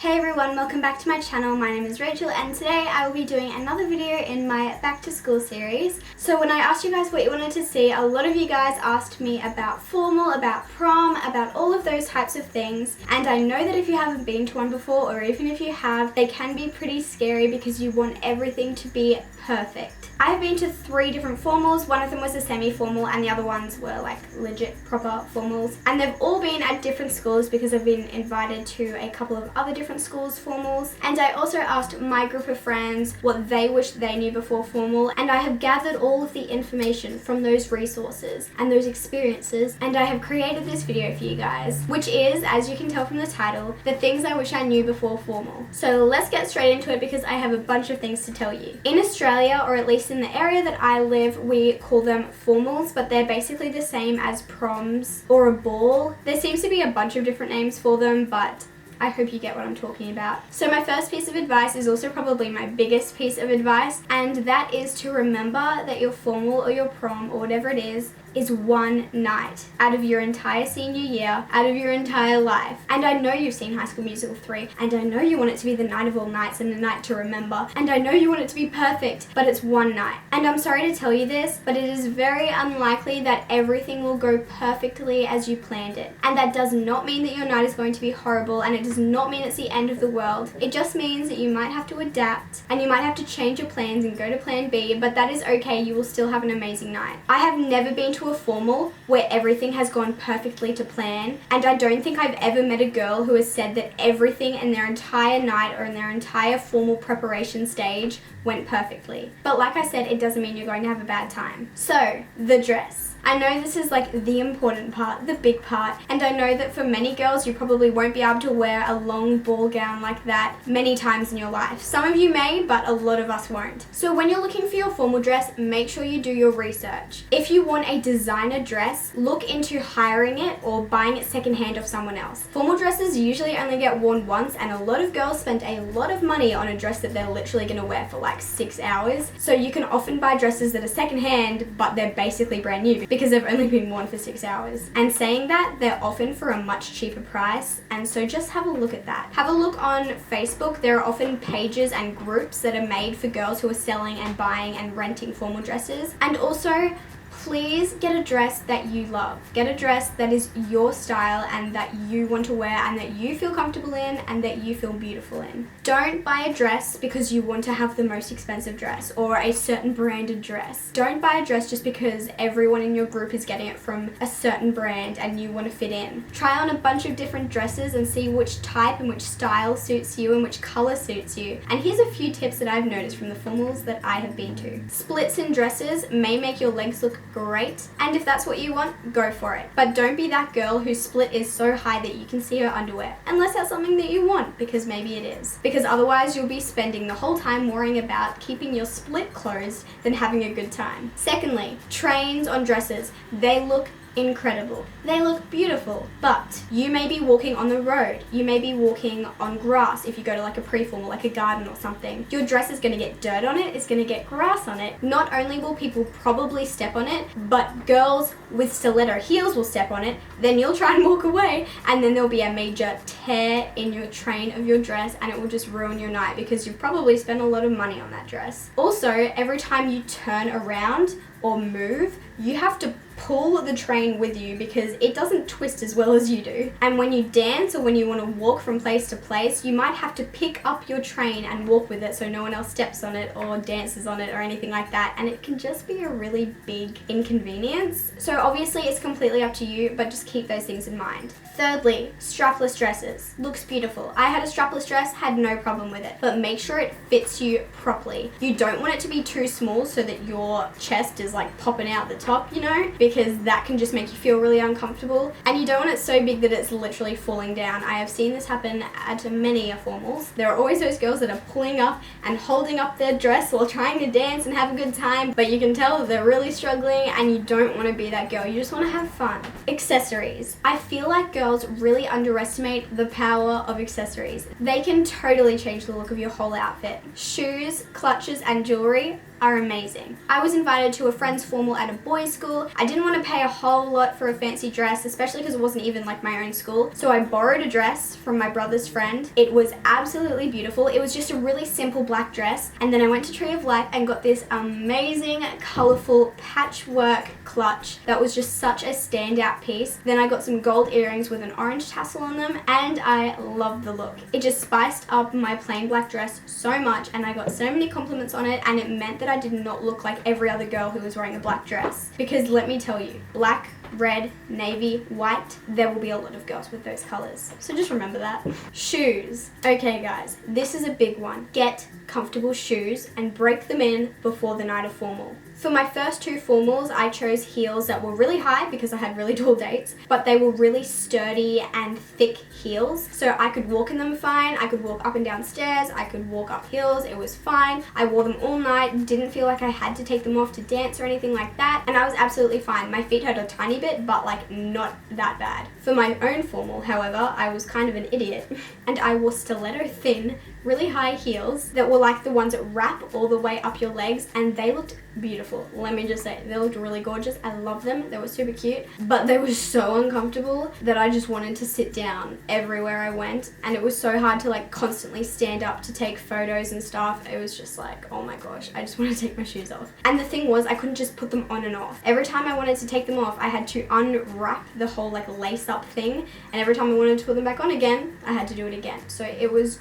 Hey everyone, welcome back to my channel. My name is Rachel and today I will be doing another video in my back to school series. So when I asked you guys what you wanted to see, a lot of you guys asked me about formal, about prom, about all of those types of things. And I know that if you haven't been to one before, or even if you have, they can be pretty scary because you want everything to be perfect. I have been to 3 different formals. One of them was a semi-formal and the other ones were like legit proper formals. And they've all been at different schools because I've been invited to a couple of other different schools' formals. And I also asked my group of friends what they wished they knew before formal, and I have gathered all of the information from those resources and those experiences, and I have created this video for you guys, which is, as you can tell from the title, the things I wish I knew before formal. So let's get straight into it because I have a bunch of things to tell you. In Australia, or at least in the area that I live, we call them formals, but they're basically the same as proms or a ball. There seems to be a bunch of different names for them, but I hope you get what I'm talking about. So my first piece of advice is also probably my biggest piece of advice, and that is to remember that your formal or your prom or whatever it is one night out of your entire senior year, out of your entire life. And I know you've seen High School Musical 3, and I know you want it to be the night of all nights and the night to remember, and I know you want it to be perfect, but it's one night. And I'm sorry to tell you this, but it is very unlikely that everything will go perfectly as you planned it. And that does not mean that your night is going to be horrible, and it does not mean it's the end of the world. It just means that you might have to adapt, and you might have to change your plans and go to plan B, but that is okay. You will still have an amazing night. I have never been to a formal where everything has gone perfectly to plan, and I don't think I've ever met a girl who has said that everything in their entire night or in their entire formal preparation stage went perfectly. But like I said, it doesn't mean you're going to have a bad time. So, the dress. I know this is like the important part, the big part, and I know that for many girls you probably won't be able to wear a long ball gown like that many times in your life. Some of you may, but a lot of us won't. So when you're looking for your formal dress, make sure you do your research. If you want a designer dress, look into hiring it or buying it secondhand off someone else. Formal dresses usually only get worn once, and a lot of girls spend a lot of money on a dress that they're literally going to wear for like 6 hours. So you can often buy dresses that are secondhand, but they're basically brand new because they've only been worn for 6 hours. And saying that, they're often for a much cheaper price, and so just have a look at that. Have a look on Facebook. There are often pages and groups that are made for girls who are selling and buying and renting formal dresses. And also, please get a dress that you love. Get a dress that is your style and that you want to wear and that you feel comfortable in and that you feel beautiful in. Don't buy a dress because you want to have the most expensive dress or a certain branded dress. Don't buy a dress just because everyone in your group is getting it from a certain brand and you want to fit in. Try on a bunch of different dresses and see which type and which style suits you and which color suits you. And here's a few tips that I've noticed from the formals that I have been to. Splits in dresses may make your legs look great, and if that's what you want, go for it. But don't be that girl whose split is so high that you can see her underwear, unless that's something that you want, because maybe it is. Because otherwise you'll be spending the whole time worrying about keeping your split closed than having a good time. Secondly, trains on dresses. They look incredible. They look beautiful, but you may be walking on the road. You may be walking on grass if you go to like a pre-formal, like a garden or something. Your dress is going to get dirt on it. It's going to get grass on it. Not only will people probably step on it, but girls with stiletto heels will step on it. Then you'll try and walk away, and then there'll be a major tear in your train of your dress, and it will just ruin your night because you've probably spent a lot of money on that dress. Also, every time you turn around or move, you have to pull the train with you because it doesn't twist as well as you do. And when you dance or when you want to walk from place to place, you might have to pick up your train and walk with it so no one else steps on it or dances on it or anything like that, and it can just be a really big inconvenience. So obviously it's completely up to you, but just keep those things in mind. Thirdly, strapless dresses. Looks beautiful. I had a strapless dress, had no problem with it, but make sure it fits you properly. You don't want it to be too small so that your chest is like popping out the top, you know, because that can just make you feel really uncomfortable. And you don't want it so big that it's literally falling down. I have seen this happen at many formals. There are always those girls that are pulling up and holding up their dress while trying to dance and have a good time, but you can tell that they're really struggling, and you don't want to be that girl. You just want to have fun. Accessories. I feel like girls really underestimate the power of accessories. They can totally change the look of your whole outfit. Shoes, clutches, and jewelry are amazing. I was invited to a friend's formal at a boys' school. I didn't want to pay a whole lot for a fancy dress, especially because it wasn't even like my own school. So I borrowed a dress from my brother's friend. It was absolutely beautiful. It was just a really simple black dress. And then I went to Tree of Life and got this amazing, colorful patchwork clutch that was just such a standout piece. Then I got some gold earrings with an orange tassel on them, and I loved the look. It just spiced up my plain black dress so much, and I got so many compliments on it, and it meant that I did not look like every other girl who was wearing a black dress. Because let me tell you, black, red, navy, white, there will be a lot of girls with those colors. So just remember that. Shoes. Okay guys, this is a big one. Get comfortable shoes and break them in before the night of formal. For my first two formals, I chose heels that were really high because I had really tall dates, but they were really sturdy and thick heels. So I could walk in them fine, I could walk up and down stairs, I could walk up hills, it was fine. I wore them all night, didn't feel like I had to take them off to dance or anything like that, and I was absolutely fine. My feet hurt a tiny bit, but like not that bad. For my own formal, however, I was kind of an idiot, and I wore stiletto thin, really high heels that were like the ones that wrap all the way up your legs, and they looked beautiful. Let me just say, they looked really gorgeous. I love them. They were super cute, but they were so uncomfortable that I just wanted to sit down everywhere I went, and it was so hard to like constantly stand up to take photos and stuff. It was just like, oh my gosh, I just want to take my shoes off. And the thing was, I couldn't just put them on and off. Every time I wanted to take them off, I had to unwrap the whole like lace up thing, and every time I wanted to put them back on again, I had to do it again. So it was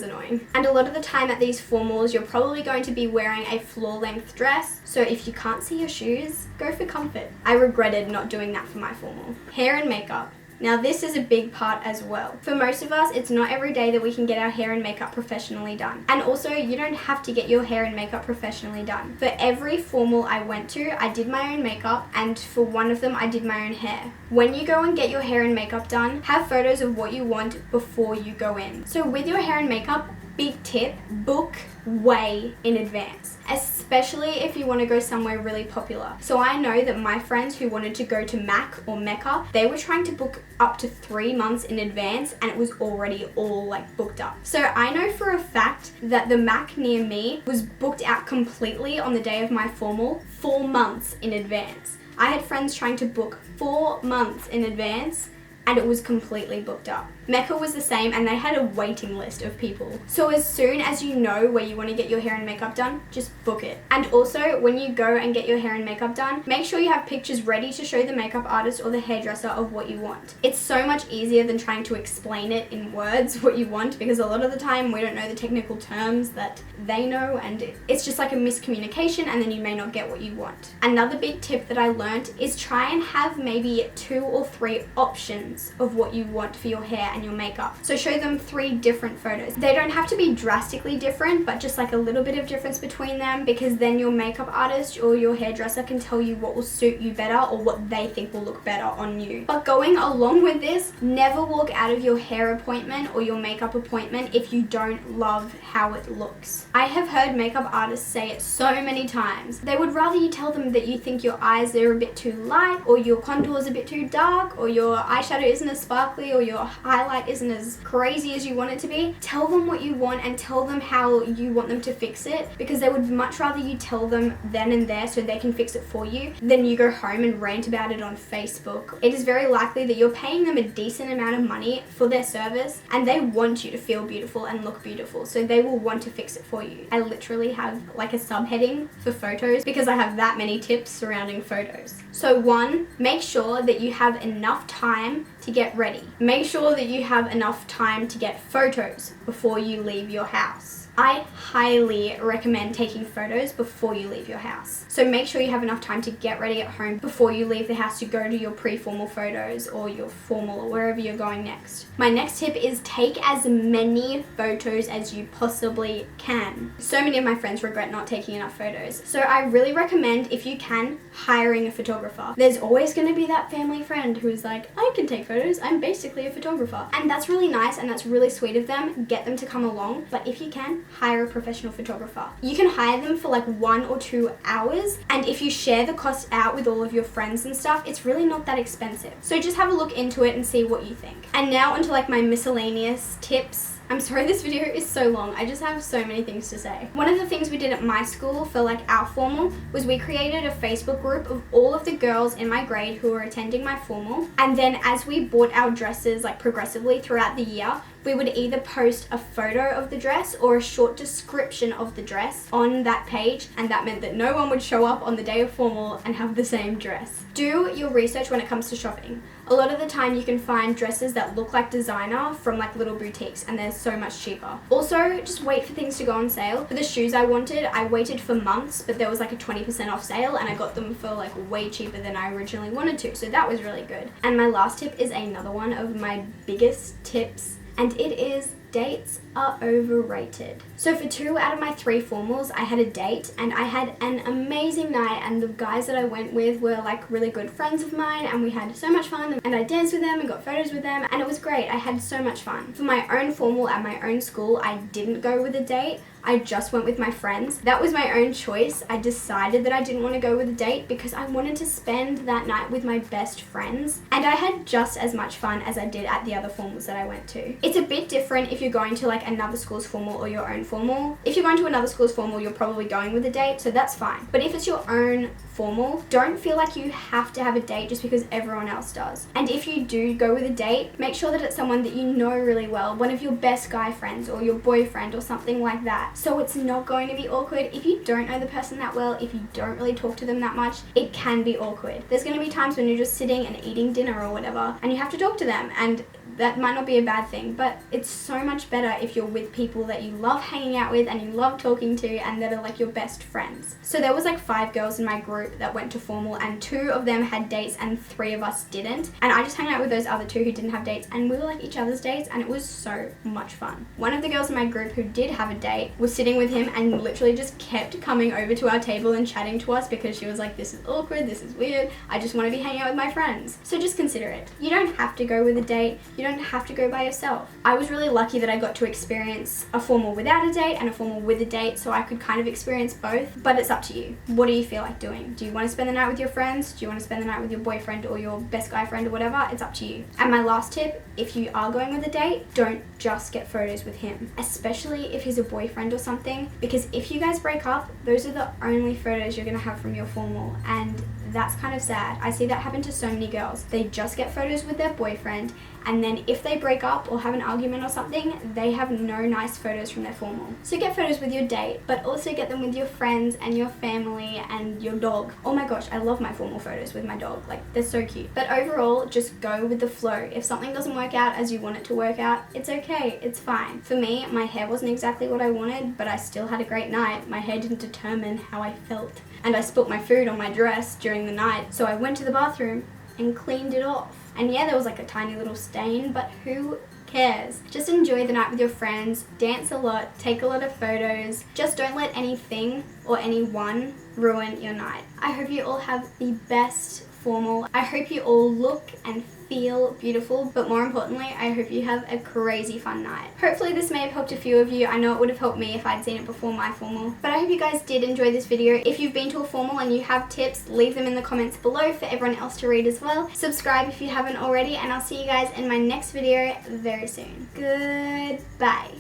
annoying. And a lot of the time at these formals, you're probably going to be wearing a floor-length dress, so if you can't see your shoes, go for comfort. I regretted not doing that for my formal. Hair and makeup. Now this is a big part as well. For most of us, it's not every day that we can get our hair and makeup professionally done. And also, you don't have to get your hair and makeup professionally done. For every formal I went to, I did my own makeup, and for one of them, I did my own hair. When you go and get your hair and makeup done, have photos of what you want before you go in. So with your hair and makeup, big tip, book way in advance, especially if you want to go somewhere really popular. So I know that my friends who wanted to go to Mac or Mecca, they were trying to book up to 3 months in advance, and it was already all like booked up. So I know for a fact that the Mac near me was booked out completely on the day of my formal 4 months in advance. I had friends trying to book 4 months in advance, and it was completely booked up. Mecca was the same, and they had a waiting list of people. So as soon as you know where you want to get your hair and makeup done, just book it. And also, when you go and get your hair and makeup done, make sure you have pictures ready to show the makeup artist or the hairdresser of what you want. It's so much easier than trying to explain it in words what you want, because a lot of the time we don't know the technical terms that they know, and it's just like a miscommunication, and then you may not get what you want. Another big tip that I learned is try and have maybe 2 or 3 options of what you want for your hair and your makeup. So show them 3 different photos. They don't have to be drastically different, but just like a little bit of difference between them, because then your makeup artist or your hairdresser can tell you what will suit you better or what they think will look better on you. But going along with this, never walk out of your hair appointment or your makeup appointment if you don't love how it looks. I have heard makeup artists say it so many times. They would rather you tell them that you think your eyes are a bit too light, or your contour is a bit too dark, or your eyeshadow isn't as sparkly, or your highlight isn't as crazy as you want it to be. Tell them what you want and tell them how you want them to fix it, because they would much rather you tell them then and there so they can fix it for you than you go home and rant about it on Facebook. It is very likely that you're paying them a decent amount of money for their service, and they want you to feel beautiful and look beautiful, so they will want to fix it for you. I literally have like a subheading for photos because I have that many tips surrounding photos. So 1, make sure that you have enough time to get ready. Make sure that you have enough time to get photos before you leave your house. I highly recommend taking photos before you leave your house. So make sure you have enough time to get ready at home before you leave the house to go to your pre-formal photos or your formal or wherever you're going next. My next tip is take as many photos as you possibly can. So many of my friends regret not taking enough photos. So I really recommend, if you can, hiring a photographer. There's always going to be that family friend who's like, I can take photos, I'm basically a photographer. And that's really nice and that's really sweet of them. Get them to come along. But if you can, hire a professional photographer. You can hire them for like 1 or 2 hours, and if you share the cost out with all of your friends and stuff, it's really not that expensive. So just have a look into it and see what you think. And now onto like my miscellaneous tips. I'm sorry this video is so long, I just have so many things to say. One of the things we did at my school for like our formal was we created a Facebook group of all of the girls in my grade who were attending my formal, and then as we bought our dresses like progressively throughout the year, we would either post a photo of the dress or a short description of the dress on that page, and that meant that no one would show up on the day of formal and have the same dress. Do your research when it comes to shopping. A lot of the time you can find dresses that look like designer from like little boutiques, and they're so much cheaper. Also, just wait for things to go on sale. For the shoes I wanted, I waited for months, but there was like a 20% off sale and I got them for like way cheaper than I originally wanted to, so that was really good. And my last tip is another one of my biggest tips, and it is dates are overrated. So for 2 out of my 3 formals, I had a date and I had an amazing night, and the guys that I went with were like really good friends of mine, and we had so much fun, and I danced with them and got photos with them, and it was great. I had so much fun. For my own formal at my own school, I didn't go with a date. I just went with my friends. That was my own choice. I decided that I didn't want to go with a date because I wanted to spend that night with my best friends, and I had just as much fun as I did at the other formals that I went to. It's a bit different if you're going to like another school's formal or your own formal. If you're going to another school's formal, you're probably going with a date, so that's fine. But if it's your own formal, don't feel like you have to have a date just because everyone else does. And if you do go with a date, make sure that it's someone that you know really well, one of your best guy friends or your boyfriend or something like that. So it's not going to be awkward. If you don't know the person that well, if you don't really talk to them that much, it can be awkward. There's going to be times when you're just sitting and eating dinner or whatever, and you have to talk to them, and that might not be a bad thing, but it's so much better if you're with people that you love hanging out with and you love talking to and that are like your best friends. So there was like 5 girls in my group that went to formal, and 2 of them had dates and 3 of us didn't. And I just hung out with those other 2 who didn't have dates, and we were like each other's dates, and it was so much fun. One of the girls in my group who did have a date was sitting with him and literally just kept coming over to our table and chatting to us because she was like, this is awkward, this is weird, I just want to be hanging out with my friends. So just consider it. You don't have to go with a date. You don't have to go by yourself. I was really lucky that I got to experience a formal without a date and a formal with a date, so I could kind of experience both, but it's up to you. What do you feel like doing? Do you want to spend the night with your friends? Do you want to spend the night with your boyfriend or your best guy friend or whatever? It's up to you. And my last tip, if you are going with a date, don't just get photos with him, especially if he's a boyfriend or something, because if you guys break up, those are the only photos you're going to have from your formal, and that's kind of sad. I see that happen to so many girls. They just get photos with their boyfriend, and then if they break up or have an argument or something, they have no nice photos from their formal. So get photos with your date, but also get them with your friends and your family and your dog. Oh my gosh, I love my formal photos with my dog. Like, they're so cute. But overall, just go with the flow. If something doesn't work out as you want it to work out, it's okay, it's fine. For me, my hair wasn't exactly what I wanted, but I still had a great night. My hair didn't determine how I felt. And I spilt my food on my dress during the night, so I went to the bathroom and cleaned it off. And yeah, there was like a tiny little stain, but who cares? Just enjoy the night with your friends, dance a lot, take a lot of photos. Just don't let anything or anyone ruin your night. I hope you all have the best formal. I hope you all look and feel beautiful, but more importantly, I hope you have a crazy fun night. Hopefully this may have helped a few of you. I know it would have helped me if I'd seen it before my formal, but I hope you guys did enjoy this video. If you've been to a formal and you have tips, leave them in the comments below for everyone else to read as well. Subscribe if you haven't already, and I'll see you guys in my next video very soon. Goodbye.